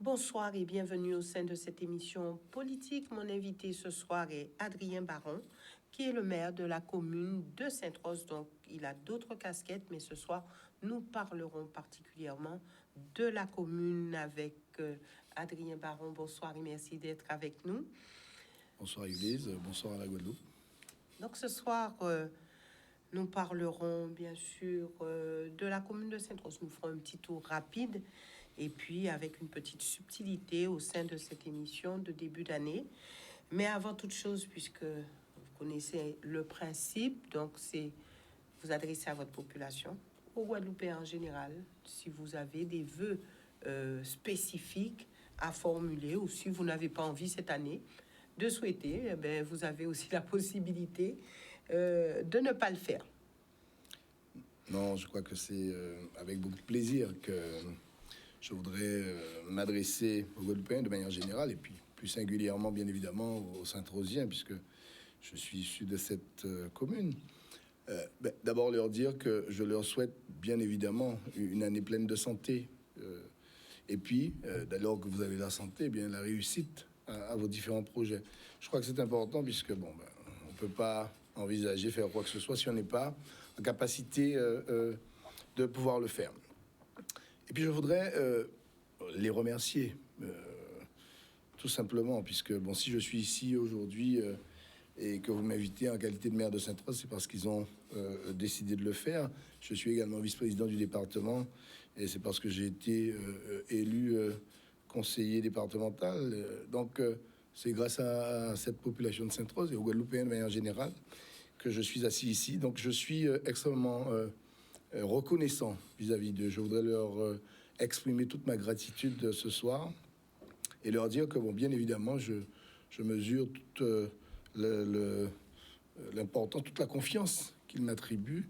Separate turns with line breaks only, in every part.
Bonsoir et bienvenue au sein de cette émission politique. Mon invité ce soir est Adrien Baron, qui est le maire de la commune de Sainte-Rose. Donc, il a d'autres casquettes, mais ce soir, nous parlerons particulièrement de la commune avec Adrien Baron. Bonsoir et merci d'être avec nous.
Bonsoir Église, bonsoir à la Guadeloupe.
Donc, ce soir, nous parlerons bien sûr de la commune de Sainte-Rose. Nous ferons un petit tour rapide et puis avec une petite subtilité au sein de cette émission de début d'année. Mais avant toute chose, puisque vous connaissez le principe, donc c'est vous adresser à votre population, aux Guadeloupéens en général, si vous avez des vœux spécifiques à formuler ou si vous n'avez pas envie cette année de souhaiter, eh bien, vous avez aussi la possibilité de ne pas le faire.
Non, je crois que c'est avec beaucoup de plaisir que je voudrais m'adresser aux Guadeloupéens de manière générale et puis plus singulièrement, bien évidemment, aux Saint-Rosiens, puisque je suis issu de cette commune. D'abord leur dire que je leur souhaite bien évidemment une année pleine de santé et puis, dès lors que vous avez la santé, eh bien la réussite à vos différents projets. Je crois que c'est important puisque on ne peut pas envisager faire quoi que ce soit si on n'est pas en capacité de pouvoir le faire. Et puis je voudrais les remercier tout simplement puisque si je suis ici aujourd'hui et que vous m'invitez en qualité de maire de Sainte-Rose, c'est parce qu'ils ont décidé de le faire. Je suis également vice-président du département et c'est parce que j'ai été élu conseiller départemental. Donc, c'est grâce à cette population de Sainte-Rose et aux Guadeloupéens de manière générale que je suis assis ici. Donc, je suis extrêmement reconnaissant vis-à-vis d'eux. Je voudrais leur exprimer toute ma gratitude ce soir et leur dire que, bien évidemment, je mesure toute l'importance, toute la confiance qu'ils m'attribuent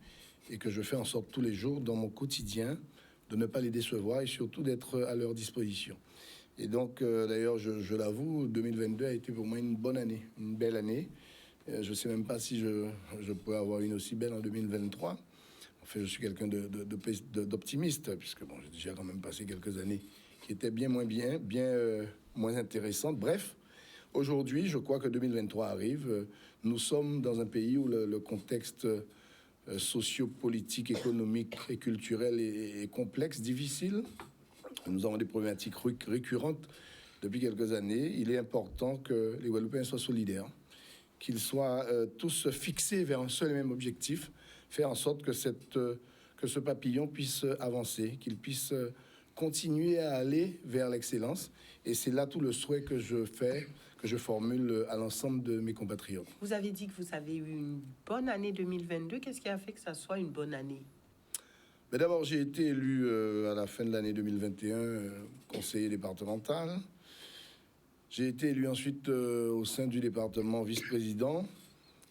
et que je fais en sorte tous les jours dans mon quotidien de ne pas les décevoir et surtout d'être à leur disposition. Et donc, d'ailleurs, je l'avoue, 2022 a été pour moi une bonne année, une belle année. Je ne sais même pas si je pourrais avoir une aussi belle en 2023. Enfin, je suis quelqu'un d'optimiste, puisque j'ai déjà quand même passé quelques années qui étaient bien moins intéressantes. Bref, aujourd'hui, je crois que 2023 arrive. Nous sommes dans un pays où le contexte socio-politique, économique et culturel est complexe, difficile. Nous avons des problématiques récurrentes depuis quelques années. Il est important que les Guadeloupéens soient solidaires, qu'ils soient tous fixés vers un seul et même objectif, faire en sorte que ce papillon puisse avancer, qu'il puisse continuer à aller vers l'excellence. Et c'est là tout le souhait que je formule à l'ensemble de mes compatriotes.
Vous avez dit que vous avez eu une bonne année 2022. Qu'est-ce qui a fait que ça soit une bonne année?
Mais d'abord, j'ai été élu à la fin de l'année 2021 conseiller départemental. J'ai été élu ensuite au sein du département vice-président.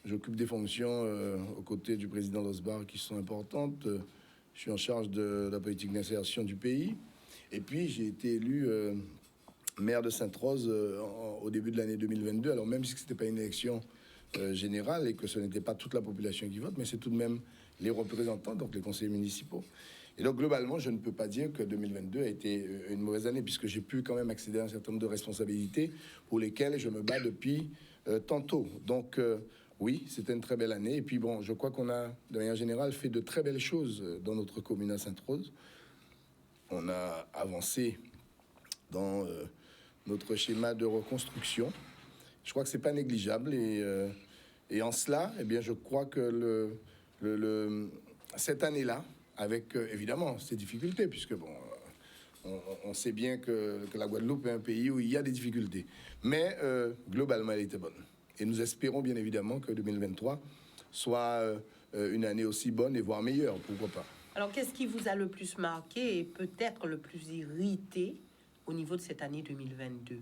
J'occupe des fonctions aux côtés du président Losbar qui sont importantes. Je suis en charge de la politique d'insertion du pays. Et puis, j'ai été élu maire de Sainte-Rose au début de l'année 2022. Alors, même si ce n'était pas une élection générale et que ce n'était pas toute la population qui vote, mais c'est tout de même les représentants, donc les conseillers municipaux. Et donc, globalement, je ne peux pas dire que 2022 a été une mauvaise année, puisque j'ai pu quand même accéder à un certain nombre de responsabilités pour lesquelles je me bats depuis tantôt. Donc, oui, c'était une très belle année. Et puis, je crois qu'on a, de manière générale, fait de très belles choses dans notre commune à Sainte-Rose. On a avancé dans notre schéma de reconstruction. Je crois que c'est pas négligeable. Et en cela, eh bien, je crois que cette année-là, avec évidemment ces difficultés, puisque on sait bien que la Guadeloupe est un pays où il y a des difficultés. Mais globalement, elle était bonne. Et nous espérons bien évidemment que 2023 soit une année aussi bonne et voire meilleure, pourquoi pas.
Alors, qu'est-ce qui vous a le plus marqué et peut-être le plus irrité au niveau de cette année 2022?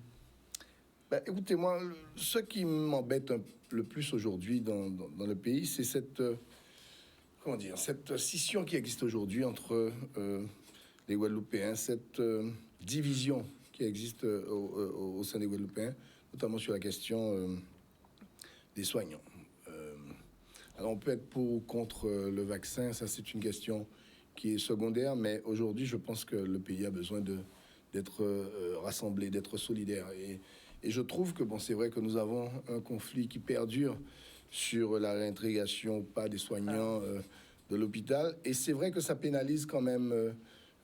Écoutez, moi, ce qui m'embête le plus aujourd'hui dans le pays, c'est cette scission qui existe aujourd'hui entre les Guadeloupéens, cette division qui existe au sein des Guadeloupéens, notamment sur la question des soignants. Alors, on peut être pour ou contre le vaccin, ça c'est une question qui est secondaire, mais aujourd'hui, je pense que le pays a besoin d'être rassemblés, d'être solidaires. Et je trouve que, bon, c'est vrai que nous avons un conflit qui perdure sur la réintégration ou pas des soignants de l'hôpital. Et c'est vrai que ça pénalise quand même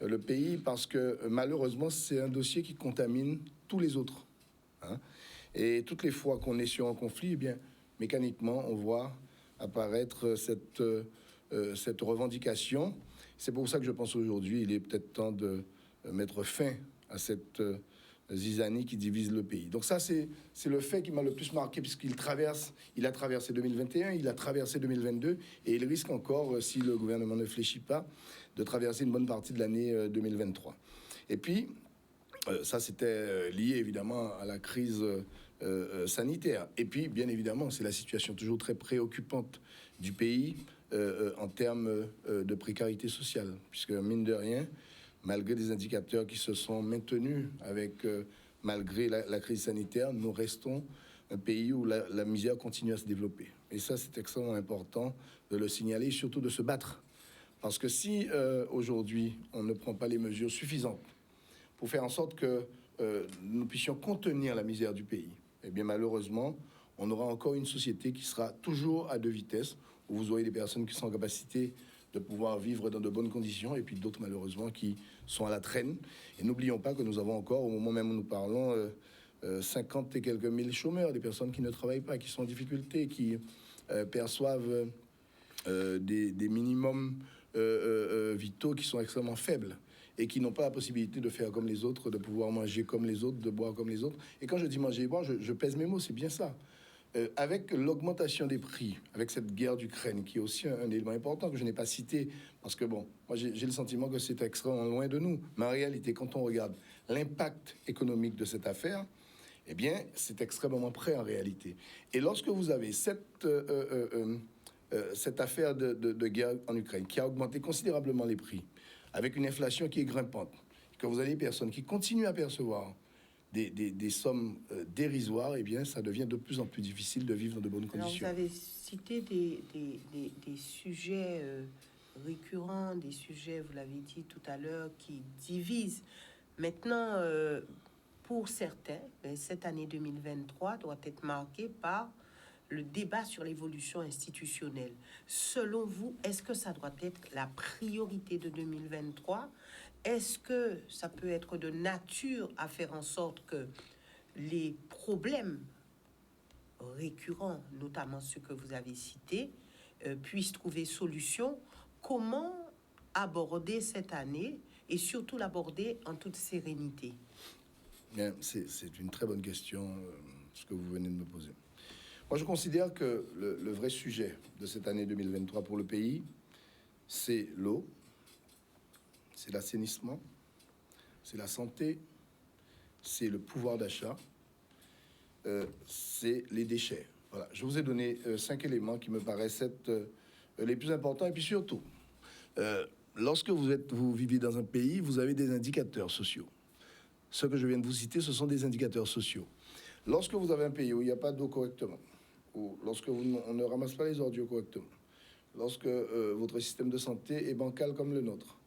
le pays parce que malheureusement, c'est un dossier qui contamine tous les autres. Hein. Et toutes les fois qu'on est sur un conflit, eh bien, mécaniquement, on voit apparaître cette revendication. C'est pour ça que je pense aujourd'hui, il est peut-être temps de mettre fin à cette zizanie qui divise le pays. Donc ça, c'est le fait qui m'a le plus marqué, puisqu'il il a traversé 2021, il a traversé 2022, et il risque encore, si le gouvernement ne fléchit pas, de traverser une bonne partie de l'année 2023. Et puis, ça, c'était lié évidemment à la crise sanitaire. Et puis, bien évidemment, c'est la situation toujours très préoccupante du pays en termes de précarité sociale, puisque mine de rien, malgré des indicateurs qui se sont maintenus malgré la crise sanitaire, nous restons un pays où la misère continue à se développer. Et ça, c'est extrêmement important de le signaler et surtout de se battre. Parce que si aujourd'hui, on ne prend pas les mesures suffisantes pour faire en sorte que nous puissions contenir la misère du pays, eh bien malheureusement, on aura encore une société qui sera toujours à deux vitesses, où vous aurez des personnes qui sont en capacité de pouvoir vivre dans de bonnes conditions, et puis d'autres malheureusement qui sont à la traîne. Et n'oublions pas que nous avons encore, au moment même où nous parlons, 50 et quelques mille chômeurs, des personnes qui ne travaillent pas, qui sont en difficulté, qui perçoivent des minimums vitaux qui sont extrêmement faibles et qui n'ont pas la possibilité de faire comme les autres, de pouvoir manger comme les autres, de boire comme les autres. Et quand je dis manger et boire, je pèse mes mots, c'est bien ça. Avec l'augmentation des prix, avec cette guerre d'Ukraine, qui est aussi un élément important que je n'ai pas cité, parce que bon, moi j'ai le sentiment que c'est extrêmement loin de nous. Mais en réalité, quand on regarde l'impact économique de cette affaire, eh bien, c'est extrêmement près en réalité. Et lorsque vous avez cette affaire de guerre en Ukraine, qui a augmenté considérablement les prix, avec une inflation qui est grimpante, que vous avez des personnes qui continuent à percevoir des sommes dérisoires, eh bien, ça devient de plus en plus difficile de vivre dans de bonnes conditions.
Alors, vous avez cité des sujets récurrents, des sujets, vous l'avez dit tout à l'heure, qui divisent. Maintenant, pour certains, cette année 2023 doit être marquée par le débat sur l'évolution institutionnelle. Selon vous, est-ce que ça doit être la priorité de 2023 ? Est-ce que ça peut être de nature à faire en sorte que les problèmes récurrents, notamment ceux que vous avez cités, puissent trouver solution? Comment aborder cette année et surtout l'aborder en toute sérénité?
Bien, c'est une très bonne question, ce que vous venez de me poser. Moi, je considère que le vrai sujet de cette année 2023 pour le pays, c'est l'eau, c'est l'assainissement, c'est la santé, c'est le pouvoir d'achat, c'est les déchets. Voilà, je vous ai donné 5 éléments qui me paraissent être les plus importants. Et puis surtout, lorsque vous vivez dans un pays, vous avez des indicateurs sociaux. Ce que je viens de vous citer, ce sont des indicateurs sociaux. Lorsque vous avez un pays où il n'y a pas d'eau correctement, ou lorsque on ne ramasse pas les ordures correctement, lorsque votre système de santé est bancal comme le nôtre,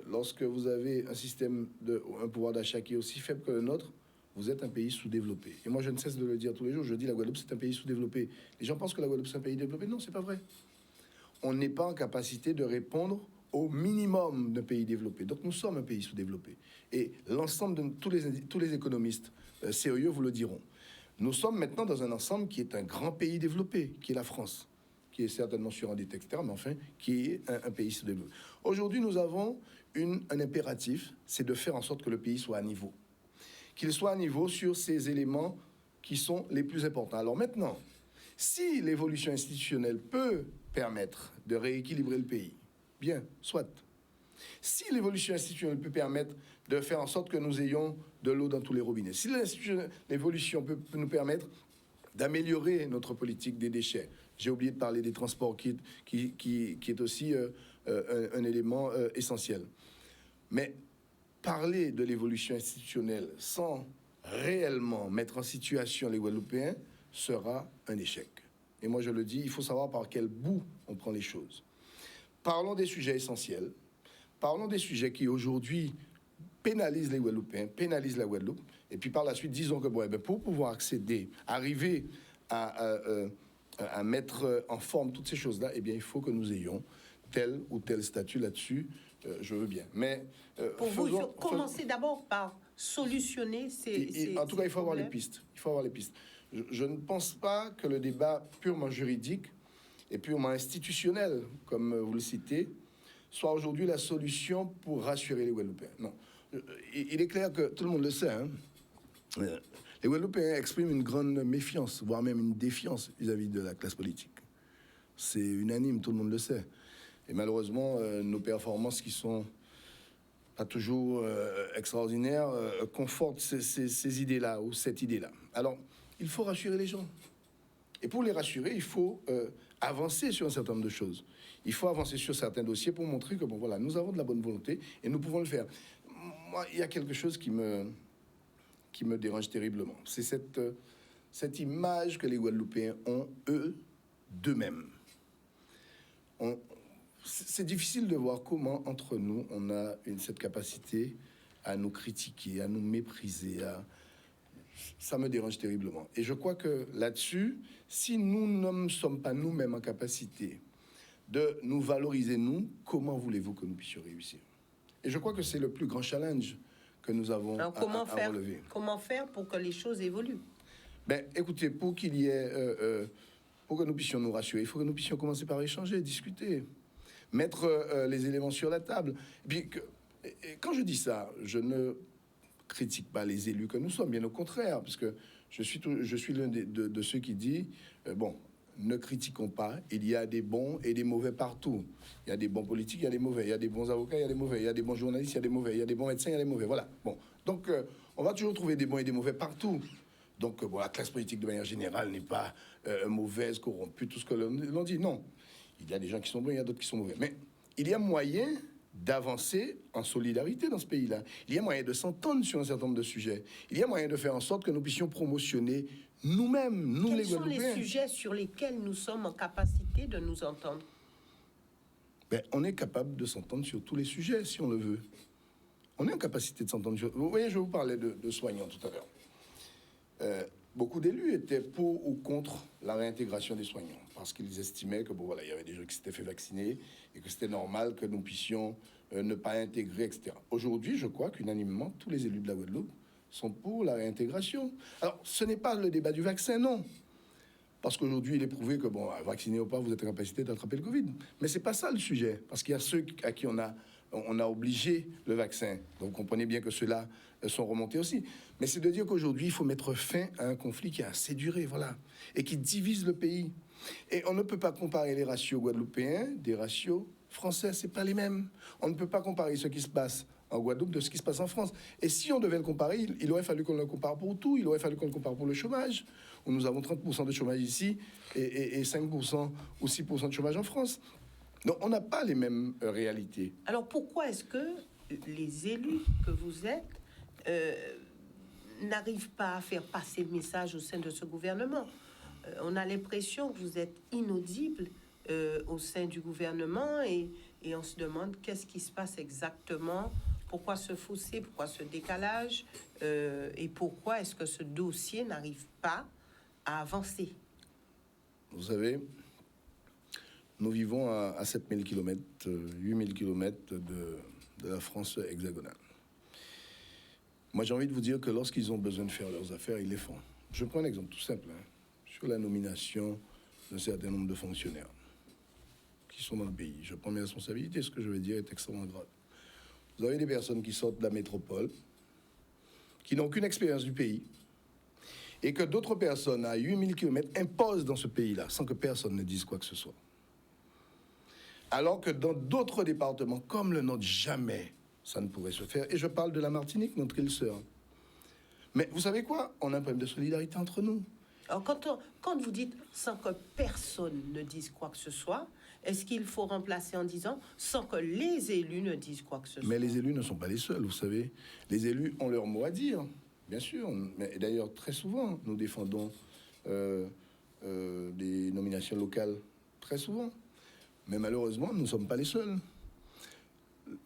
lorsque vous avez un pouvoir d'achat qui est aussi faible que le nôtre, vous êtes un pays sous-développé. Et moi, je ne cesse de le dire tous les jours. Je dis la Guadeloupe, c'est un pays sous-développé. Les gens pensent que la Guadeloupe, c'est un pays développé. Non, c'est pas vrai. On n'est pas en capacité de répondre au minimum d'un pays développé. Donc, nous sommes un pays sous-développé. Et l'ensemble de tous les économistes sérieux vous le diront. Nous sommes maintenant dans un ensemble qui est un grand pays développé, qui est la France, qui est certainement surendetté, etc., mais enfin, qui est un pays sous-développé. Aujourd'hui, nous avons un impératif, c'est de faire en sorte que le pays soit à niveau. Qu'il soit à niveau sur ces éléments qui sont les plus importants. Alors maintenant, si l'évolution institutionnelle peut permettre de rééquilibrer le pays, bien, soit. Si l'évolution institutionnelle peut permettre de faire en sorte que nous ayons de l'eau dans tous les robinets, si l'évolution peut nous permettre d'améliorer notre politique des déchets, j'ai oublié de parler des transports qui est aussi un élément essentiel. Mais parler de l'évolution institutionnelle sans réellement mettre en situation les Guadeloupéens sera un échec. Et moi je le dis, il faut savoir par quel bout on prend les choses. Parlons des sujets essentiels. Parlons des sujets qui aujourd'hui pénalise les Guadeloupéens, pénalise la Guadeloupe, et puis par la suite, disons que bon, eh bien, pour pouvoir accéder, arriver à mettre en forme toutes ces choses-là, eh bien, il faut que nous ayons tel ou tel statut là-dessus, je veux bien. Mais
pour vous, il faut commencer d'abord par solutionner ces
en tout cas, il faut avoir les
problèmes.
pistes. Il faut avoir les pistes. Je ne pense pas que le débat purement juridique et purement institutionnel, comme vous le citez, soit aujourd'hui la solution pour rassurer les Guadeloupéens. Non. Il est clair que tout le monde le sait, hein, les Guadeloupéens expriment une grande méfiance, voire même une défiance vis-à-vis de la classe politique. C'est unanime, tout le monde le sait. Et malheureusement, nos performances qui sont pas toujours extraordinaires confortent ces idées-là ou cette idée-là. Alors, il faut rassurer les gens. Et pour les rassurer, il faut avancer sur un certain nombre de choses. Il faut avancer sur certains dossiers pour montrer que, bon, voilà, nous avons de la bonne volonté et nous pouvons le faire. Moi, il y a quelque chose qui me dérange terriblement. C'est cette image que les Guadeloupéens ont, eux, d'eux-mêmes. C'est difficile de voir comment, entre nous, on a cette capacité à nous critiquer, à nous mépriser. Ça me dérange terriblement. Et je crois que là-dessus, si nous ne sommes pas nous-mêmes en capacité de nous valoriser, nous, comment voulez-vous que nous puissions réussir? Et je crois que c'est le plus grand challenge que nous avons à relever.
Comment faire pour que les choses évoluent?
Ben, écoutez, pour qu'il y ait... pour que nous puissions nous rassurer, il faut que nous puissions commencer par échanger, discuter, mettre les éléments sur la table. Et puis, quand je dis ça, je ne critique pas les élus que nous sommes, bien au contraire, parce que je suis l'un de ceux qui dit, bon, ne critiquons pas, il y a des bons et des mauvais partout. Il y a des bons politiques, il y a des mauvais, il y a des bons avocats, il y a des mauvais, il y a des bons journalistes, il y a des mauvais, il y a des bons médecins, il y a des mauvais, voilà. Bon, donc on va toujours trouver des bons et des mauvais partout. Donc bon, la classe politique de manière générale n'est pas mauvaise, corrompue, tout ce que l'on dit, non. Il y a des gens qui sont bons, il y a d'autres qui sont mauvais. Mais il y a moyen d'avancer en solidarité dans ce pays-là. Il y a moyen de s'entendre sur un certain nombre de sujets. Il y a moyen de faire en sorte que nous puissions promotionner nous-mêmes, nous les Guadeloupéens.
Quels sont les sujets sur lesquels nous sommes en capacité de nous entendre?
Ben, on est capable de s'entendre sur tous les sujets, si on le veut. On est en capacité de s'entendre sur... Vous voyez, je vous parlais de soignants tout à l'heure. Beaucoup d'élus étaient pour ou contre la réintégration des soignants, parce qu'ils estimaient que bon, voilà, il y avait des gens qui s'étaient fait vacciner et que c'était normal que nous puissions ne pas intégrer, etc. Aujourd'hui, je crois qu'unanimement, tous les élus de la Guadeloupe sont pour la réintégration. Alors, ce n'est pas le débat du vaccin, non. Parce qu'aujourd'hui, il est prouvé que, bon, vacciné ou pas, vous êtes en capacité d'attraper le Covid. Mais c'est pas ça le sujet, parce qu'il y a ceux à qui on a obligé le vaccin. Donc, vous comprenez bien que ceux-là sont remontés aussi. Mais c'est de dire qu'aujourd'hui, il faut mettre fin à un conflit qui a assez duré, voilà, et qui divise le pays. Et on ne peut pas comparer les ratios guadeloupéens des ratios français, c'est pas les mêmes. On ne peut pas comparer ce qui se passe en Guadeloupe de ce qui se passe en France. Et si on devait le comparer, il aurait fallu qu'on le compare pour tout. Il aurait fallu qu'on le compare pour le chômage, où nous avons 30% de chômage ici et 5% ou 6% de chômage en France. Donc on n'a pas les mêmes réalités.
Alors pourquoi est-ce que les élus que vous êtes n'arrivent pas à faire passer le message au sein de ce gouvernement? On a l'impression que vous êtes inaudible au sein du gouvernement et on se demande qu'est-ce qui se passe exactement, pourquoi ce fossé, pourquoi ce décalage et pourquoi est-ce que ce dossier n'arrive pas à avancer?
Vous savez, nous vivons à 7000 km, 8000 km de la France hexagonale. Moi, j'ai envie de vous dire que lorsqu'ils ont besoin de faire leurs affaires, ils les font. Je prends un exemple tout simple, hein, sur la nomination d'un certain nombre de fonctionnaires qui sont dans le pays. Je prends mes responsabilités, ce que je vais dire est extrêmement grave. Vous avez des personnes qui sortent de la métropole, qui n'ont aucune expérience du pays, et que d'autres personnes à 8000 km imposent dans ce pays-là, sans que personne ne dise quoi que ce soit. Alors que dans d'autres départements, comme le nôtre, jamais ça ne pourrait se faire. Et je parle de la Martinique, notre île sœur. Mais vous savez quoi? On a un problème de solidarité entre nous.
Alors quand vous dites sans que personne ne dise quoi que ce soit, est-ce qu'il faut remplacer en disant sans que les élus ne disent quoi que ce soit?
Mais les élus ne sont pas les seuls, vous savez. Les élus ont leur mot à dire, bien sûr. Mais d'ailleurs, très souvent, nous défendons des nominations locales, très souvent. Mais malheureusement, nous ne sommes pas les seuls.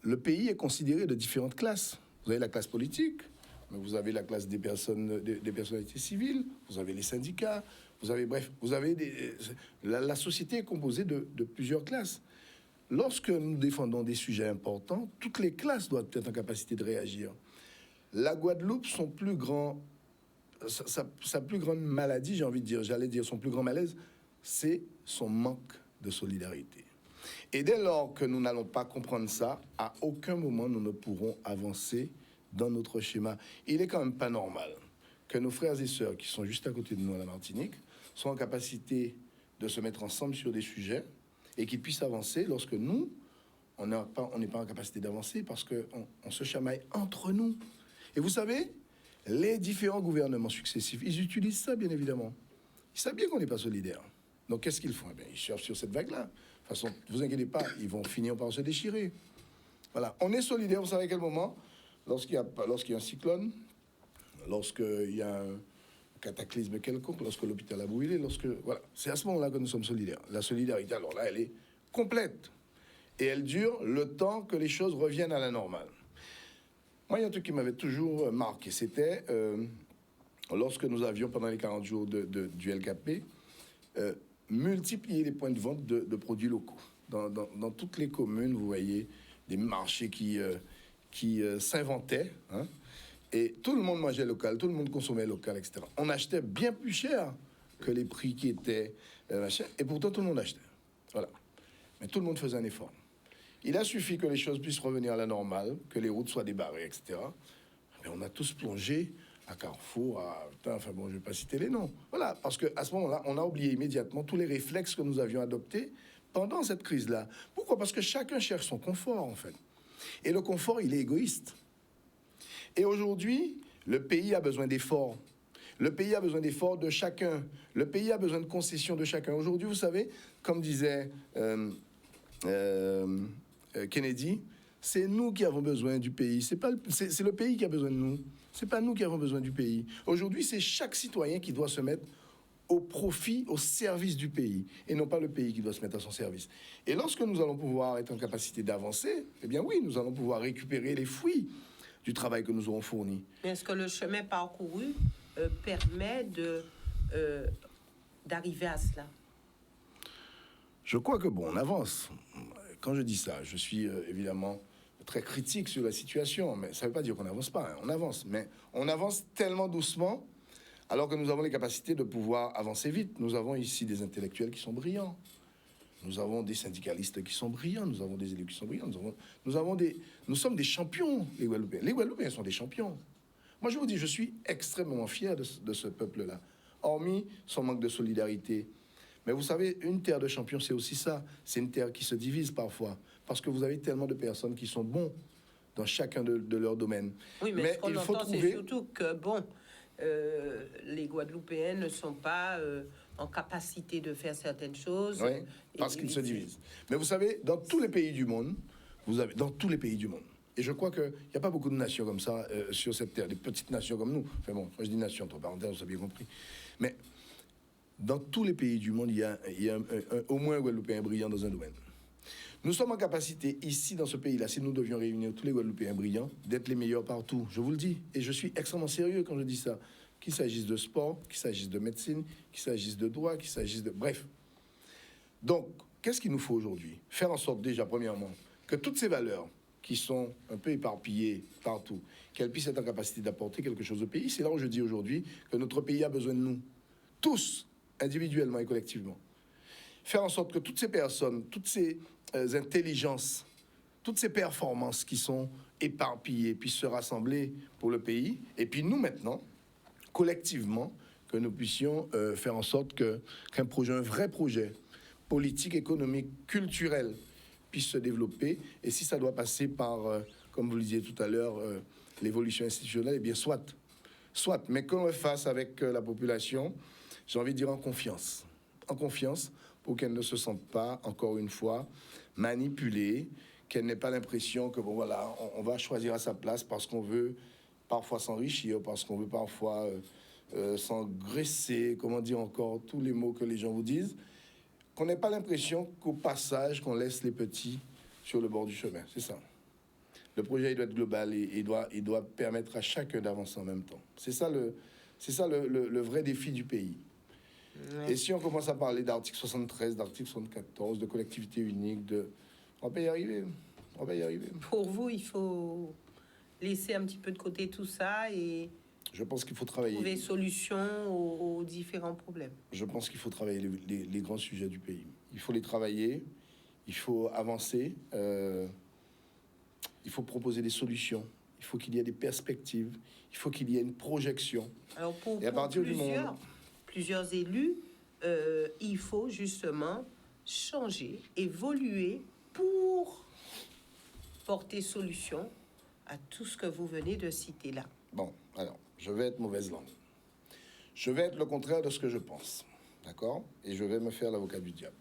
Le pays est considéré de différentes classes. Vous avez la classe politique, mais vous avez la classe des personnalités civiles, vous avez les syndicats, vous avez, bref, vous avez la société est composée de plusieurs classes. Lorsque nous défendons des sujets importants, toutes les classes doivent être en capacité de réagir. La Guadeloupe, son plus grand, sa plus grande maladie, j'ai envie de dire, j'allais dire son plus grand malaise, c'est son manque de solidarité. Et dès lors que nous n'allons pas comprendre ça, à aucun moment nous ne pourrons avancer dans notre schéma. Il est quand même pas normal que nos frères et sœurs qui sont juste à côté de nous à la Martinique soient en capacité de se mettre ensemble sur des sujets et qu'ils puissent avancer lorsque nous, on n'est pas en capacité d'avancer parce qu'on se chamaille entre nous. Et vous savez, les différents gouvernements successifs, ils utilisent ça, bien évidemment. Ils savent bien qu'on n'est pas solidaires. Donc, qu'est-ce qu'ils font? Eh bien, ils surfent sur cette vague-là. De toute façon, ne vous inquiétez pas, ils vont finir par se déchirer. Voilà. On est solidaires, vous savez à quel moment? Lorsqu'il y a un cyclone, lorsqu'il y a un cataclysme quelconque, lorsque l'hôpital a brûlé, voilà. C'est à ce moment-là que nous sommes solidaires. La solidarité, alors là, elle est complète. Et elle dure le temps que les choses reviennent à la normale. Moi, il y a un truc qui m'avait toujours marqué, c'était lorsque nous avions, pendant les 40 jours du LKP, multiplier les points de vente de produits locaux. Dans toutes les communes, vous voyez des marchés qui s'inventaient, hein, et tout le monde mangeait local, tout le monde consommait local, etc. On achetait bien plus cher que les prix qui étaient machin, et pourtant tout le monde achetait. Voilà. Mais tout le monde faisait un effort. Il a suffi que les choses puissent revenir à la normale, que les routes soient débarrées, etc. Mais on a tous plongé à Carrefour, enfin bon, je ne vais pas citer les noms. Voilà, parce qu'à ce moment-là, on a oublié immédiatement tous les réflexes que nous avions adoptés pendant cette crise-là. Pourquoi? Parce que chacun cherche son confort, en fait. Et le confort, il est égoïste. Et aujourd'hui, le pays a besoin d'efforts. Le pays a besoin d'efforts de chacun. Le pays a besoin de concessions de chacun. Aujourd'hui, vous savez, comme disait Kennedy, c'est nous qui avons besoin du pays. C'est le pays qui a besoin de nous. C'est pas nous qui avons besoin du pays. Aujourd'hui, c'est chaque citoyen qui doit se mettre au profit, au service du pays, et non pas le pays qui doit se mettre à son service. Et lorsque nous allons pouvoir être en capacité d'avancer, eh bien oui, nous allons pouvoir récupérer les fruits du travail que nous aurons fourni.
Mais est-ce que le chemin parcouru permet d'arriver à cela?
Je crois que bon, on avance. Quand je dis ça, je suis évidemment très critique sur la situation, mais ça ne veut pas dire qu'on n'avance pas, hein. On avance, mais on avance tellement doucement, alors que nous avons les capacités de pouvoir avancer vite. Nous avons ici des intellectuels qui sont brillants, nous avons des syndicalistes qui sont brillants, nous avons des élus qui sont brillants, nous sommes des champions, les Guadeloupéens. Les Guadeloupéens sont des champions. Moi, je vous dis, je suis extrêmement fier de ce peuple-là, hormis son manque de solidarité. Mais vous savez, une terre de champions, c'est aussi ça. C'est une terre qui se divise parfois, parce que vous avez tellement de personnes qui sont bons dans chacun de leurs domaines.
Oui, mais ce qu'on entend, c'est surtout que, bon, les Guadeloupéens ne sont pas en capacité de faire certaines choses.
Oui, parce qu'ils se divisent. Mais vous savez, dans tous les pays du monde, et je crois qu'il n'y a pas beaucoup de nations comme ça sur cette terre, des petites nations comme nous. Enfin bon, quand je dis nation, entre parenthèses, vous avez bien compris. Mais dans tous les pays du monde, il y a au moins un Guadeloupéen brillant dans un domaine. Nous sommes en capacité, ici, dans ce pays-là, si nous devions réunir tous les Guadeloupéens brillants, d'être les meilleurs partout. Je vous le dis. Et je suis extrêmement sérieux quand je dis ça. Qu'il s'agisse de sport, qu'il s'agisse de médecine, qu'il s'agisse de droit, qu'il s'agisse de... Bref. Donc, qu'est-ce qu'il nous faut aujourd'hui? Faire en sorte, déjà, premièrement, que toutes ces valeurs qui sont un peu éparpillées partout, qu'elles puissent être en capacité d'apporter quelque chose au pays. C'est là où je dis aujourd'hui que notre pays a besoin de nous. Tous, individuellement et collectivement. Faire en sorte que toutes ces personnes, toutes ces intelligences, toutes ces performances qui sont éparpillées puissent se rassembler pour le pays. Et puis nous, maintenant, collectivement, que nous puissions faire en sorte qu'un projet, un vrai projet politique, économique, culturel puisse se développer. Et si ça doit passer par, comme vous le disiez tout à l'heure, l'évolution institutionnelle, eh bien soit. Mais qu'on le fasse avec la population, j'ai envie de dire en confiance pour qu'elle ne se sente pas, encore une fois, manipulée, qu'elle n'ait pas l'impression que, bon voilà, on va choisir à sa place parce qu'on veut parfois s'enrichir, parce qu'on veut parfois s'engraisser, comment dire encore, tous les mots que les gens vous disent, qu'on n'ait pas l'impression qu'au passage, qu'on laisse les petits sur le bord du chemin, c'est ça. Le projet il doit être global et il doit permettre à chacun d'avancer en même temps. C'est ça le vrai défi du pays.
Ouais.
Et si on commence à parler d'article 73, d'article 74, de collectivité unique, on va pas y arriver. On va y arriver.
Pour vous, il faut laisser un petit peu de côté tout ça et
Je pense qu'il faut travailler.
trouver solution aux différents problèmes.
Je pense qu'il faut travailler les grands sujets du pays. Il faut les travailler, il faut avancer, il faut proposer des solutions, il faut qu'il y ait des perspectives, il faut qu'il y ait une projection.
Alors pour,
Et à partir du moment...
plusieurs élus, il faut justement changer, évoluer pour porter solution à tout ce que vous venez de citer là.
Bon, alors, je vais être mauvaise langue. Je vais être le contraire de ce que je pense, d'accord? Et je vais me faire l'avocat du diable.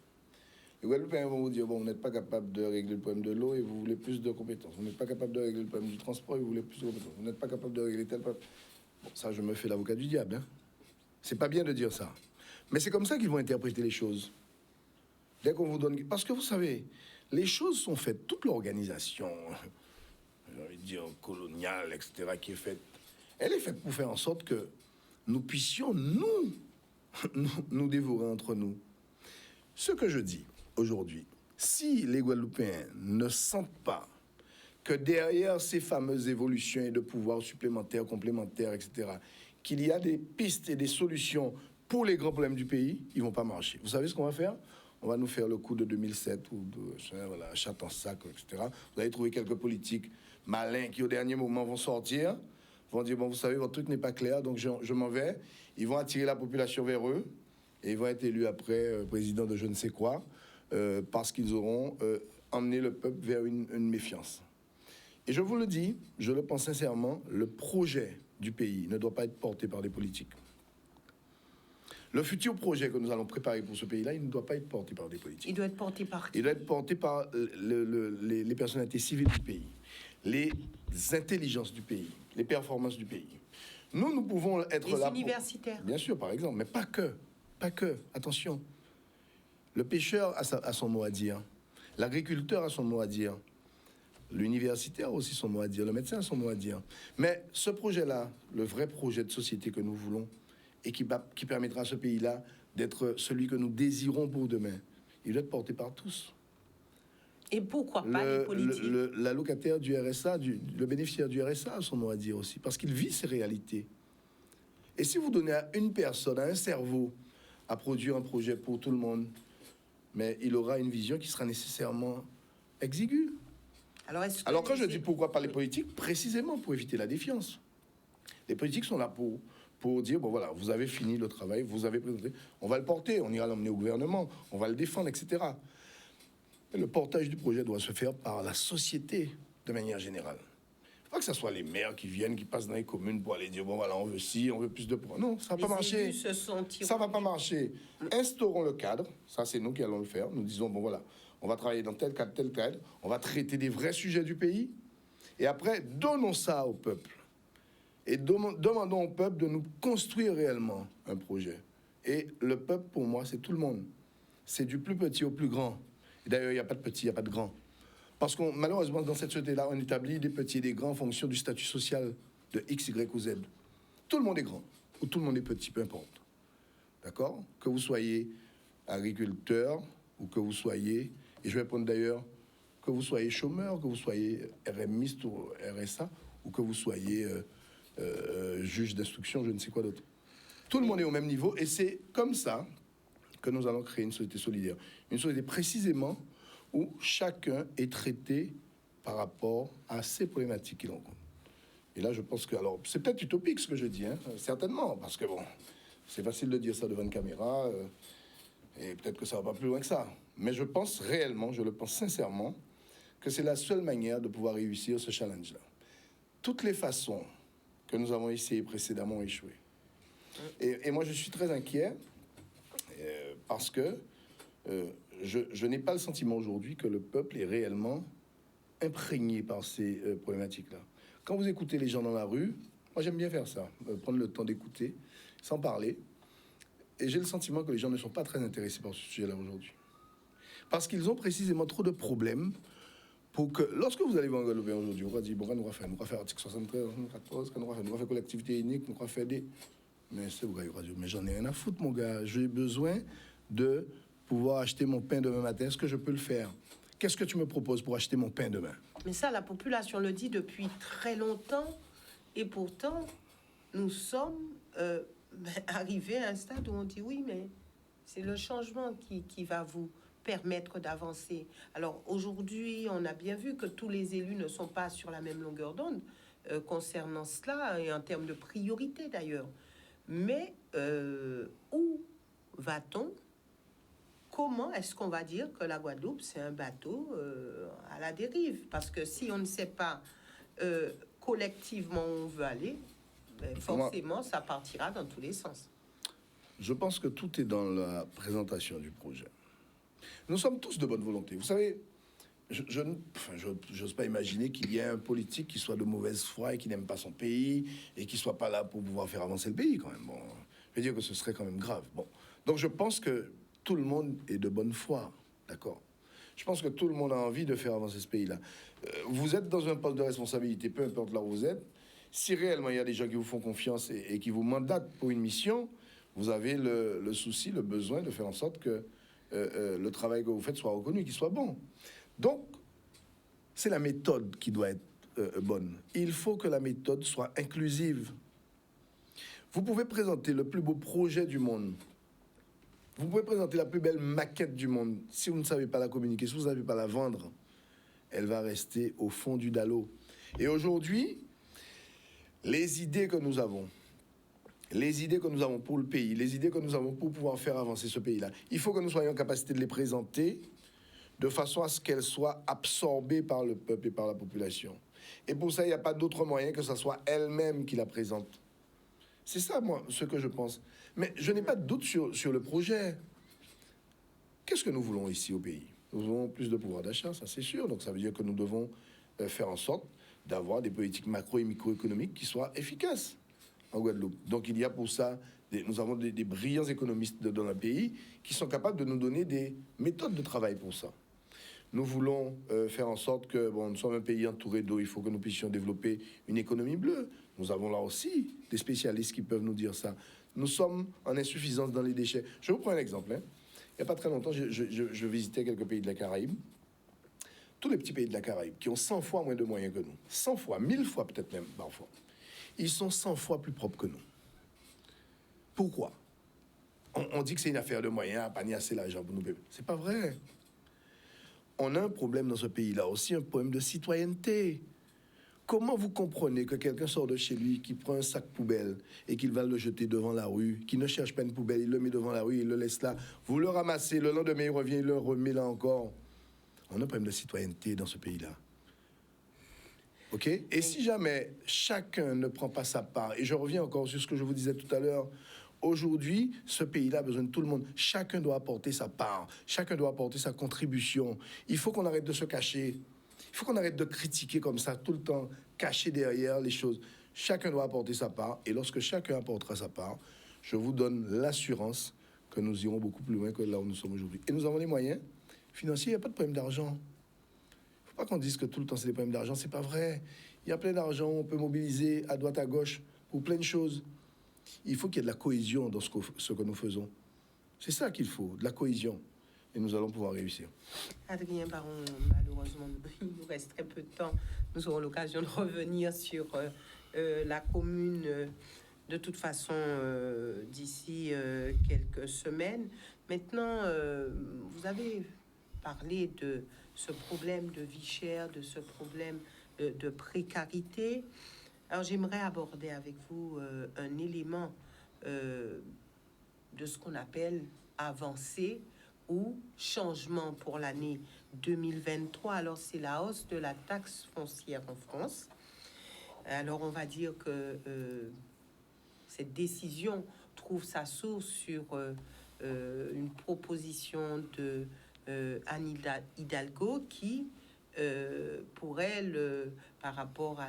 Les Guadeloupéens vont vous dire, bon, vous n'êtes pas capable de régler le problème de l'eau et vous voulez plus de compétences. Vous n'êtes pas capable de régler le problème du transport et vous voulez plus de compétences. Vous n'êtes pas capable de régler tel problème. Bon, ça, je me fais l'avocat du diable, hein? C'est pas bien de dire ça. Mais c'est comme ça qu'ils vont interpréter les choses. Dès qu'on vous donne... Parce que vous savez, les choses sont faites, toute l'organisation, j'ai envie de dire coloniale, etc., qui est faite, elle est faite pour faire en sorte que nous puissions, nous dévorer entre nous. Ce que je dis aujourd'hui, si les Guadeloupéens ne sentent pas que derrière ces fameuses évolutions et de pouvoirs supplémentaires, complémentaires, etc., qu'il y a des pistes et des solutions pour les grands problèmes du pays, ils ne vont pas marcher. Vous savez ce qu'on va faire? On va nous faire le coup de 2007 ou de voilà, chat en sac, etc. Vous allez trouver quelques politiques malins qui, au dernier moment, vont sortir, vont dire, bon, vous savez, votre truc n'est pas clair, donc je m'en vais. Ils vont attirer la population vers eux et ils vont être élus après président de je ne sais quoi, parce qu'ils auront emmené le peuple vers une méfiance. Et je vous le dis, je le pense sincèrement, le projet du pays ne doit pas être porté par des politiques. Le futur projet que nous allons préparer pour ce pays-là, il ne doit pas être porté par des politiques.
Il doit être porté par qui?
Il doit être porté par les personnalités civiles du pays, les intelligences du pays, les performances du pays. Nous pouvons être là...
Les universitaires.
Bien sûr, par exemple, mais pas que. Pas que. Attention. Le pêcheur a son mot à dire. L'agriculteur a son mot à dire. L'universitaire a aussi son mot à dire. Le médecin a son mot à dire. Mais ce projet-là, le vrai projet de société que nous voulons, et qui permettra à ce pays-là d'être celui que nous désirons pour demain, il doit être porté par tous.
Et pourquoi pas les politiques?
L'allocataire du RSA, le bénéficiaire du RSA a son mot à dire aussi, parce qu'il vit ces réalités. Et si vous donnez à une personne, à un cerveau, à produire un projet pour tout le monde, mais il aura une vision qui sera nécessairement exiguë. Alors quand je dis pourquoi pas les politiques, précisément pour éviter la défiance. Les politiques sont là pour dire, bon voilà, vous avez fini le travail, vous avez présenté, on va le porter, on ira l'emmener au gouvernement, on va le défendre, etc. Mais le portage du projet doit se faire par la société de manière générale. Il ne faut pas que ce soit les maires qui viennent, qui passent dans les communes pour aller dire, bon voilà, on veut ci, on veut plus de... Non, ça ne va pas marcher. Ça ne va pas marcher. Instaurons le cadre, ça c'est nous qui allons le faire. Nous disons, bon voilà, on va travailler dans tel cadre, on va traiter des vrais sujets du pays, et après, donnons ça au peuple. Et demandons au peuple de nous construire réellement un projet. Et le peuple, pour moi, c'est tout le monde. C'est du plus petit au plus grand. Et d'ailleurs, il n'y a pas de petit, il n'y a pas de grand. Parce que malheureusement, dans cette société-là, on établit des petits et des grands en fonction du statut social de X, Y ou Z. Tout le monde est grand, ou tout le monde est petit, peu importe. D'accord? Que vous soyez agriculteur, ou que vous soyez, et je vais prendre d'ailleurs, que vous soyez chômeur, que vous soyez RMiste ou RSA, ou que vous soyez... juge d'instruction, je ne sais quoi d'autre. Tout le monde est au même niveau et c'est comme ça que nous allons créer une société solidaire. Une société précisément où chacun est traité par rapport à ces problématiques qu'il rencontre. Et là, je pense que... Alors, c'est peut-être utopique ce que je dis, hein, certainement, parce que bon, c'est facile de dire ça devant une caméra et peut-être que ça va pas plus loin que ça. Mais je pense réellement, je le pense sincèrement, que c'est la seule manière de pouvoir réussir ce challenge-là. Toutes les façons que nous avons essayé précédemment ont échoué. Et moi, je suis très inquiet parce que je n'ai pas le sentiment aujourd'hui que le peuple est réellement imprégné par ces problématiques-là. Quand vous écoutez les gens dans la rue, moi j'aime bien faire ça, prendre le temps d'écouter, sans parler. Et j'ai le sentiment que les gens ne sont pas très intéressés par ce sujet-là aujourd'hui. Parce qu'ils ont précisément trop de problèmes pour que, lorsque vous allez voir en Guadeloupe aujourd'hui, on va dire, bon, nous va faire article 73, 14, nous va faire collectivité unique, nous va faire des... Mais c'est vrai, mais j'en ai rien à foutre, mon gars. J'ai besoin de pouvoir acheter mon pain demain matin. Est-ce que je peux le faire? Qu'est-ce que tu me proposes pour acheter mon pain demain?
Mais ça, la population le dit depuis très longtemps. Et pourtant, nous sommes arrivés à un stade où on dit oui, mais c'est le changement qui va vous permettre d'avancer. Alors aujourd'hui, on a bien vu que tous les élus ne sont pas sur la même longueur d'onde concernant cela, et en termes de priorité d'ailleurs. Mais où va-t-on? Comment est-ce qu'on va dire que la Guadeloupe, c'est un bateau à la dérive? Parce que si on ne sait pas collectivement où on veut aller, ben, forcément, ça partira dans tous les sens.
Je pense que tout est dans la présentation du projet. Nous sommes tous de bonne volonté. Vous savez, je n'ose pas imaginer qu'il y ait un politique qui soit de mauvaise foi et qui n'aime pas son pays et qui soit pas là pour pouvoir faire avancer le pays quand même. Bon, je veux dire que ce serait quand même grave. Bon, donc je pense que tout le monde est de bonne foi, d'accord. Je pense que tout le monde a envie de faire avancer ce pays-là. Vous êtes dans un poste de responsabilité, peu importe là où vous êtes. Si réellement il y a des gens qui vous font confiance et qui vous mandatent pour une mission, vous avez le souci, le besoin de faire en sorte que le travail que vous faites soit reconnu, qu'il soit bon. Donc, c'est la méthode qui doit être bonne. Il faut que la méthode soit inclusive. Vous pouvez présenter le plus beau projet du monde. Vous pouvez présenter la plus belle maquette du monde. Si vous ne savez pas la communiquer, si vous ne savez pas la vendre, elle va rester au fond du dallo. Et aujourd'hui, les idées que nous avons pour le pays, les idées que nous avons pour pouvoir faire avancer ce pays-là, il faut que nous soyons en capacité de les présenter de façon à ce qu'elles soient absorbées par le peuple et par la population. Et pour ça, il n'y a pas d'autre moyen que ce soit elle-même qui la présente. C'est ça, moi, ce que je pense. Mais je n'ai pas de doute sur le projet. Qu'est-ce que nous voulons ici au pays? Nous voulons plus de pouvoir d'achat, ça c'est sûr. Donc ça veut dire que nous devons faire en sorte d'avoir des politiques macro et microéconomiques qui soient efficaces en Guadeloupe. Donc il y a pour ça, nous avons des brillants économistes dans le pays qui sont capables de nous donner des méthodes de travail pour ça. Nous voulons faire en sorte que, bon, nous sommes un pays entouré d'eau, il faut que nous puissions développer une économie bleue. Nous avons là aussi des spécialistes qui peuvent nous dire ça. Nous sommes en insuffisance dans les déchets. Je vous prends un exemple. Il n'y a pas très longtemps, je visitais quelques pays de la Caraïbe. Tous les petits pays de la Caraïbe qui ont 100 fois moins de moyens que nous, 100 fois, 1000 fois peut-être même parfois, ils sont 100 fois plus propres que nous. Pourquoi? On dit que c'est une affaire de moyens, pas ni assez l'argent pour nous. C'est pas vrai. On a un problème dans ce pays-là aussi, un problème de citoyenneté. Comment vous comprenez que quelqu'un sort de chez lui, qui prend un sac poubelle et qu'il va le jeter devant la rue, qui ne cherche pas une poubelle, il le met devant la rue, il le laisse là, vous le ramassez, le lendemain il revient, il le remet là encore. On a un problème de citoyenneté dans ce pays-là. OK? Et si jamais chacun ne prend pas sa part, et je reviens encore sur ce que je vous disais tout à l'heure, aujourd'hui, ce pays-là a besoin de tout le monde. Chacun doit apporter sa part. Chacun doit apporter sa contribution. Il faut qu'on arrête de se cacher. Il faut qu'on arrête de critiquer comme ça, tout le temps, cacher derrière les choses. Chacun doit apporter sa part. Et lorsque chacun apportera sa part, je vous donne l'assurance que nous irons beaucoup plus loin que là où nous sommes aujourd'hui. Et nous avons les moyens financiers. Il n'y a pas de problème d'argent. Il ne faut pas qu'on dise que tout le temps, c'est des problèmes d'argent. C'est pas vrai. Il y a plein d'argent. On peut mobiliser à droite, à gauche pour plein de choses. Il faut qu'il y ait de la cohésion dans ce que nous faisons. C'est ça qu'il faut, de la cohésion. Et nous allons pouvoir réussir.
Adrien Baron, malheureusement, il nous reste très peu de temps. Nous aurons l'occasion de revenir sur la commune, de toute façon, d'ici quelques semaines. Maintenant, vous avez parlé de ce problème de vie chère, de ce problème de précarité. Alors, j'aimerais aborder avec vous un élément de ce qu'on appelle avancée ou changement pour l'année 2023. Alors, c'est la hausse de la taxe foncière en France. Alors, on va dire que cette décision trouve sa source sur une proposition de Anne Hidalgo qui, pour elle, par rapport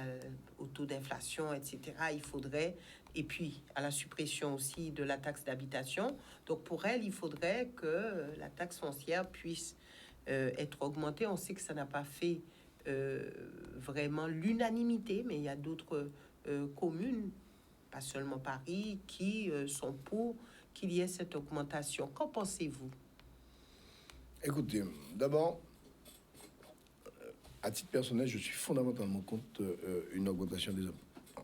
au taux d'inflation, etc., il faudrait, et puis à la suppression aussi de la taxe d'habitation, donc pour elle, il faudrait que la taxe foncière puisse être augmentée. On sait que ça n'a pas fait vraiment l'unanimité, mais il y a d'autres communes, pas seulement Paris, qui sont pour qu'il y ait cette augmentation. Qu'en pensez-vous?
Écoutez, d'abord, à titre personnel, je suis fondamentalement contre une augmentation des impôts.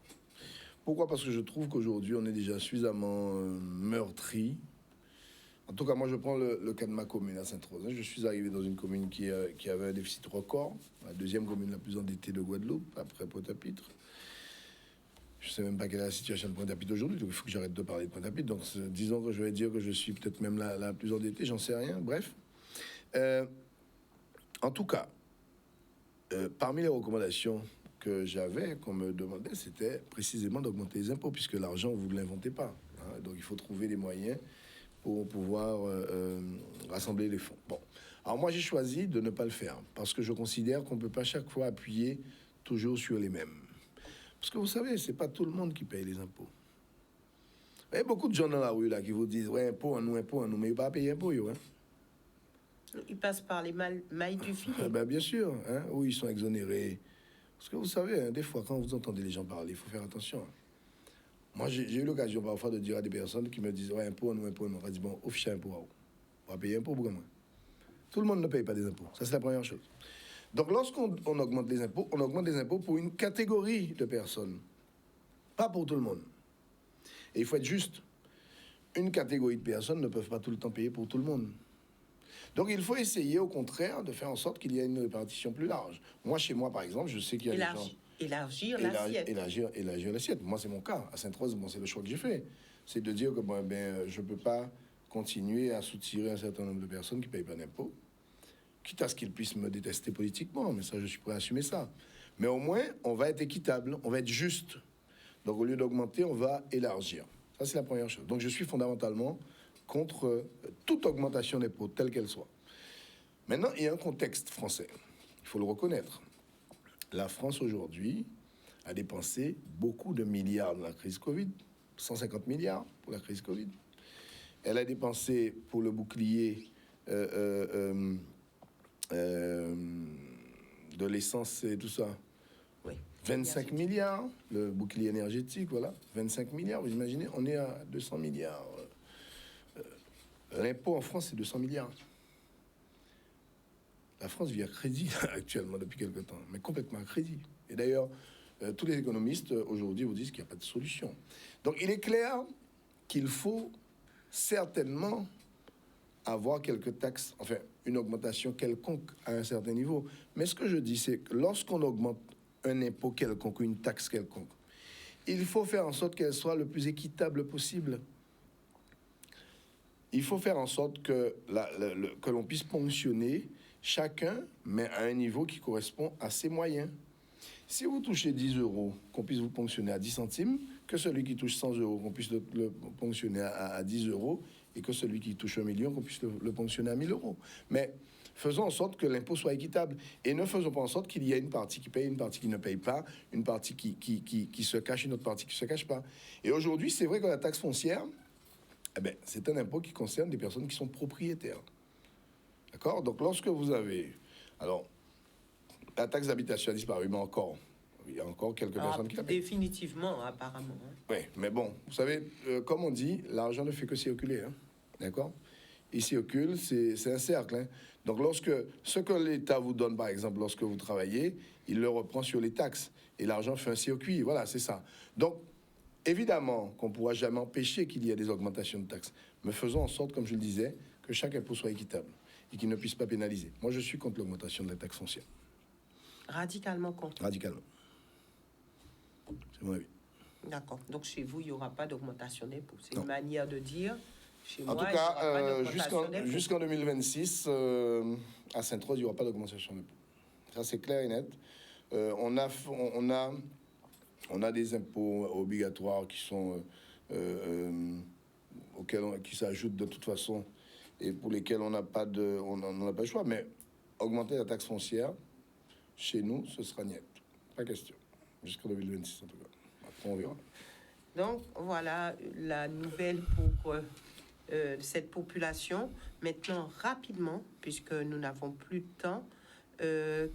Pourquoi? Parce que je trouve qu'aujourd'hui, on est déjà suffisamment meurtri. En tout cas, moi, je prends le cas de ma commune, à Sainte-Rose. Je suis arrivé dans une commune qui avait un déficit record, la deuxième commune la plus endettée de Guadeloupe, après Pointe-à-Pitre. Je ne sais même pas quelle est la situation de Pointe-à-Pitre aujourd'hui, donc il faut que j'arrête de parler de Pointe-à-Pitre. Donc, disons que je vais dire que je suis peut-être même la plus endettée, j'en sais rien. Bref. En tout cas, parmi les recommandations que j'avais, qu'on me demandait, c'était précisément d'augmenter les impôts, puisque l'argent, vous ne l'inventez pas. Hein, donc, il faut trouver des moyens pour pouvoir rassembler les fonds. Bon, alors moi j'ai choisi de ne pas le faire parce que je considère qu'on ne peut pas chaque fois appuyer toujours sur les mêmes. Parce que vous savez, c'est pas tout le monde qui paye les impôts. Il y a beaucoup de gens dans la rue là qui vous disent ouais, impôt en nous, mais ils ne pas payer impôt, hein.
Ils passent par les mailles du filet.
Ben, bien sûr, hein, où ils sont exonérés. Parce que vous savez, hein, des fois, quand vous entendez les gens parler, il faut faire attention. Moi, j'ai eu l'occasion parfois de dire à des personnes qui me disent ouais, impôt, nous. On dit bon, officier impôt, on va payer impôt pour moi. Tout le monde ne paye pas des impôts. Ça, c'est la première chose. Donc, lorsqu'on augmente les impôts, on augmente les impôts pour une catégorie de personnes, pas pour tout le monde. Et il faut être juste. Une catégorie de personnes ne peuvent pas tout le temps payer pour tout le monde. Donc, il faut essayer, au contraire, de faire en sorte qu'il y ait une répartition plus large. Moi, chez moi, par exemple, je sais qu'il y a des gens...
Élargir l'assiette.
Élargir l'assiette. Moi, c'est mon cas. À Sainte-Rose, bon, c'est le choix que j'ai fait. C'est de dire que je ne peux pas continuer à soutirer un certain nombre de personnes qui ne payent pas d'impôts, quitte à ce qu'ils puissent me détester politiquement. Mais ça, je suis prêt à assumer ça. Mais au moins, on va être équitable, on va être juste. Donc, au lieu d'augmenter, on va élargir. Ça, c'est la première chose. Donc, je suis fondamentalement contre toute augmentation d'impôts, telle qu'elle soit. Maintenant, il y a un contexte français. Il faut le reconnaître. La France, aujourd'hui, a dépensé beaucoup de milliards dans la crise Covid. 150 milliards pour la crise Covid. Elle a dépensé pour le bouclier de l'essence et tout ça.
Oui.
25 milliards, le bouclier énergétique, voilà. 25 milliards, vous imaginez, on est à 200 milliards. L'impôt en France, c'est 200 milliards. La France vit à crédit actuellement depuis quelque temps, mais complètement à crédit. Et d'ailleurs, tous les économistes aujourd'hui vous disent qu'il n'y a pas de solution. Donc il est clair qu'il faut certainement avoir quelques taxes, enfin une augmentation quelconque à un certain niveau. Mais ce que je dis, c'est que lorsqu'on augmente un impôt quelconque ou une taxe quelconque, il faut faire en sorte qu'elle soit le plus équitable possible. Il faut faire en sorte que l'on puisse ponctionner chacun, mais à un niveau qui correspond à ses moyens. Si vous touchez 10 euros, qu'on puisse vous ponctionner à 10 centimes, que celui qui touche 100 euros, qu'on puisse le ponctionner à 10 euros, et que celui qui touche 1 million, qu'on puisse le ponctionner à 1000 euros. Mais faisons en sorte que l'impôt soit équitable. Et ne faisons pas en sorte qu'il y ait une partie qui paye, une partie qui ne paye pas, une partie qui se cache, une autre partie qui ne se cache pas. Et aujourd'hui, c'est vrai que la taxe foncière, c'est un impôt qui concerne des personnes qui sont propriétaires. D'accord? Donc, lorsque vous avez... Alors, la taxe d'habitation a disparu, mais encore, il y a encore quelques personnes qui la payent.
Définitivement, apparemment.
Oui, mais bon, vous savez, comme on dit, l'argent ne fait que circuler. Hein? D'accord? Il circule, c'est un cercle. Hein? Donc, lorsque ce que l'État vous donne, par exemple, lorsque vous travaillez, il le reprend sur les taxes. Et l'argent fait un circuit. Voilà, c'est ça. Donc, évidemment qu'on ne pourra jamais empêcher qu'il y ait des augmentations de taxes. Mais faisons en sorte, comme je le disais, que chaque impôt soit équitable et qu'il ne puisse pas pénaliser. Moi, je suis contre l'augmentation de la taxe foncière.
Radicalement contre.
Radicalement. C'est mon avis.
D'accord. Donc, chez vous, il n'y aura pas d'augmentation d'impôts. C'est
Non.
une manière de dire. Chez
En
moi,
tout
il y aura pas
cas,
d'augmentation d'impôts.
jusqu'en 2026, à Sainte-Rose, il n'y aura pas d'augmentation d'impôts. Ça, c'est clair et net. On a des impôts obligatoires qui sont qui s'ajoutent de toute façon et pour lesquels on n'a pas le choix. Mais augmenter la taxe foncière, chez nous, ce sera niet. Pas question. Jusqu'en 2026, en tout cas. Après, on verra.
Donc, voilà la nouvelle pour cette population. Maintenant, rapidement, puisque nous n'avons plus de temps,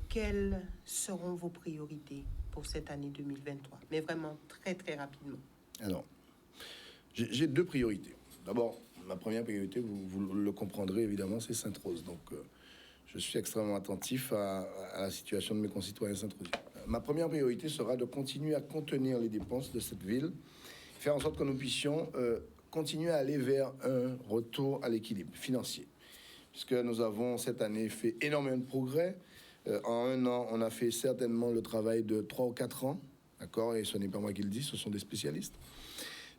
quelles seront vos priorités pour cette année 2023? Mais vraiment très, très rapidement.
Alors, j'ai deux priorités. D'abord, ma première priorité, vous le comprendrez évidemment, c'est Sainte-Rose. Donc, je suis extrêmement attentif à la situation de mes concitoyens sainte-rosiens. Ma première priorité sera de continuer à contenir les dépenses de cette ville, faire en sorte que nous puissions continuer à aller vers un retour à l'équilibre financier. Puisque nous avons cette année fait énormément de progrès. En un an, on a fait certainement le travail de 3 ou 4 ans, d'accord? Et ce n'est pas moi qui le dis, ce sont des spécialistes.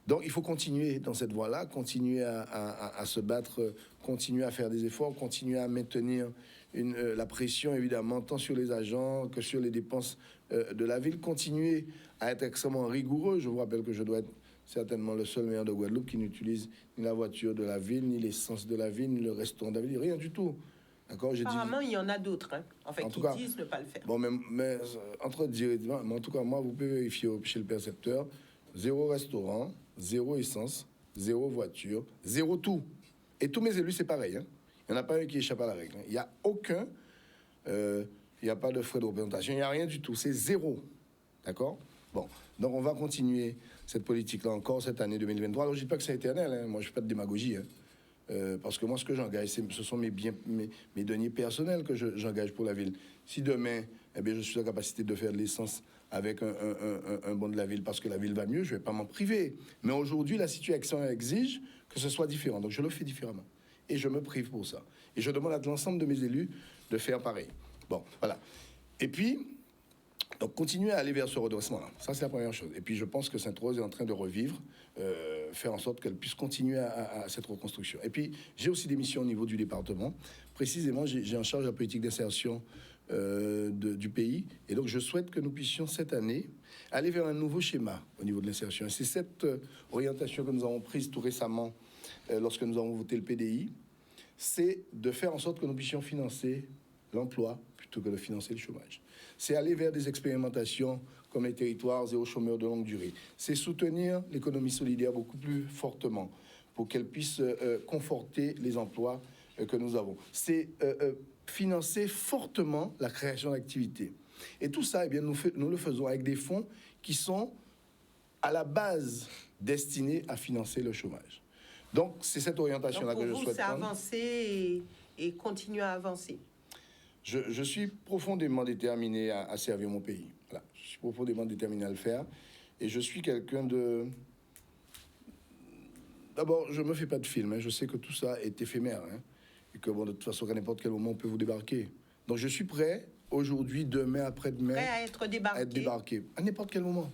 Donc, il faut continuer dans cette voie-là, continuer à se battre, continuer à faire des efforts, continuer à maintenir la pression, évidemment, tant sur les agents que sur les dépenses de la ville, continuer à être extrêmement rigoureux. Je vous rappelle que je dois être certainement le seul maire de Guadeloupe qui n'utilise ni la voiture de la ville, ni l'essence de la ville, ni le restaurant de la ville, rien du tout. D'accord,
apparemment, il y en a d'autres, hein, en fait, qui disent ne pas le faire.
Bon, mais entre dire, mais en tout cas, moi, vous pouvez vérifier chez le percepteur, 0 restaurant, 0 essence, 0 voiture, 0 tout. Et tous mes élus, c'est pareil. Hein. Il n'y en a pas un qui échappe à la règle. Hein. Il n'y a aucun, il n'y a pas de frais de représentation, il n'y a rien du tout. C'est 0. D'accord? Bon, donc on va continuer cette politique-là encore cette année 2023. Alors, je ne dis pas que c'est éternel. Hein. Moi, je ne fais pas de démagogie. Hein. Parce que moi, ce que j'engage, ce sont mes deniers personnels que j'engage pour la ville. Si demain, eh bien, je suis en capacité de faire de l'essence avec un bon de la ville parce que la ville va mieux, je ne vais pas m'en priver. Mais aujourd'hui, la situation exige que ce soit différent. Donc, je le fais différemment. Et je me prive pour ça. Et je demande à l'ensemble de mes élus de faire pareil. Bon, voilà. Et puis, donc, continuer à aller vers ce redressement-là. Ça, c'est la première chose. Et puis, je pense que Sainte-Rose est en train de revivre, faire en sorte qu'elle puisse continuer à cette reconstruction. Et puis, j'ai aussi des missions au niveau du département. Précisément, j'ai en charge la politique d'insertion du pays. Et donc, je souhaite que nous puissions, cette année, aller vers un nouveau schéma au niveau de l'insertion. Et c'est cette orientation que nous avons prise tout récemment lorsque nous avons voté le PDI. C'est de faire en sorte que nous puissions financer l'emploi plutôt que de financer le chômage. C'est aller vers des expérimentations comme les territoires zéro chômeur de longue durée. C'est soutenir l'économie solidaire beaucoup plus fortement pour qu'elle puisse conforter les emplois que nous avons. C'est financer fortement la création d'activités. Et tout ça, eh bien, nous le faisons avec des fonds qui sont à la base destinés à financer le chômage. Donc, c'est cette orientation-là que je souhaite prendre.
Donc, avancer et continuer à avancer.
Je suis profondément déterminé à servir mon pays. Voilà. Je suis profondément déterminé à le faire. Et je suis quelqu'un de... D'abord, je ne me fais pas de film. Hein. Je sais que tout ça est éphémère. Hein. Et que, bon, de toute façon, à n'importe quel moment, on peut vous débarquer. Donc, je suis prêt, aujourd'hui, demain, après-demain...
Prêt à être débarqué.
À être débarqué. À n'importe quel moment.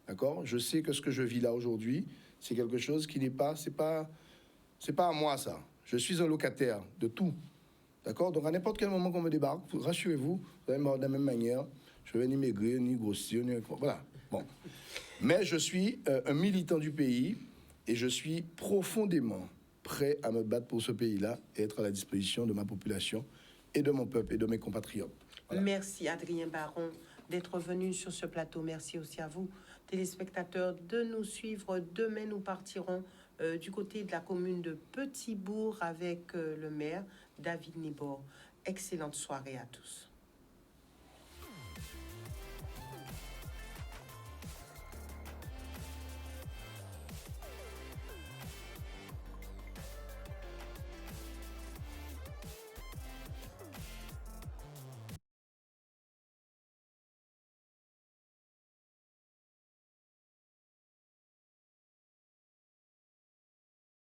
D'accord? Je sais que ce que je vis là, aujourd'hui, c'est quelque chose qui n'est pas... C'est pas à moi, ça. Je suis un locataire de tout. D'accord? Donc, à n'importe quel moment qu'on me débarque, rassurez-vous, vous allez me voir de la même manière. Je vais ni maigrir, ni grossir, ni... Voilà. Bon. Mais je suis un militant du pays et je suis profondément prêt à me battre pour ce pays-là et être à la disposition de ma population et de mon peuple et de mes compatriotes.
Voilà. Merci, Adrien Baron, d'être venu sur ce plateau. Merci aussi à vous, téléspectateurs, de nous suivre. Demain, nous partirons du côté de la commune de Petit-Bourg avec le maire David Nibor. Excellente soirée à tous.